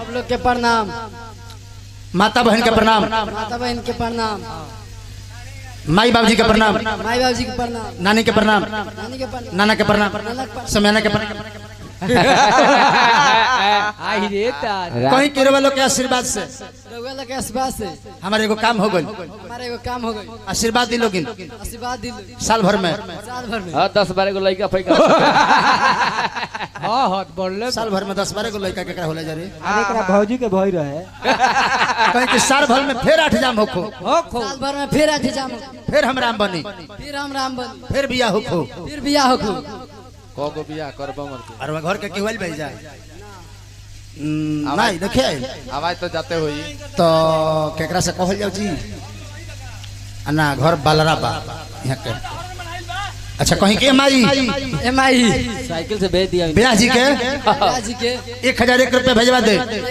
आप लोग के प्रणाम। माता बहन के प्रणाम। माता बहन के प्रणाम। माई बाबूजी के प्रणाम। माई बाबूजी के प्रणाम। नानी के प्रणाम। नानी के प्रणाम। नाना के प्रणाम। समयाना के प्रणाम। कहीं के वालों के आशीर्वाद से रउआ के आशीर्वाद से हमारे एगो काम हो गई। हमारे एगो काम हो गई। आशीर्वाद दी लोगिन आशीर्वाद दिल साल भर में। साल भर में 10-12 गो लड़का फैका हाँ बोलले साल भर में 10-12 गो लड़का केकरा होला जा रे। एकरा भौजी के भई रहे कहीं के साल भर में फिर 8 जाम होखो। साल भर में फिर आठ जाम फिर हम राम बनी। फिर हम राम बन फिर बियाह होखो। फिर बियाह होखो। को बियाह करबो मरते और घर के केवल भेज जाए नहीं देखे आवाज तो जाते होई तो केकरा से कहल जाऊ जी ना घर बालरा बा यहाँ के। अच्छा कहीं के माई एमआई साइकिल से भेज दिया ब्याह जी के जी के 1001 रुपया भेजवा दे।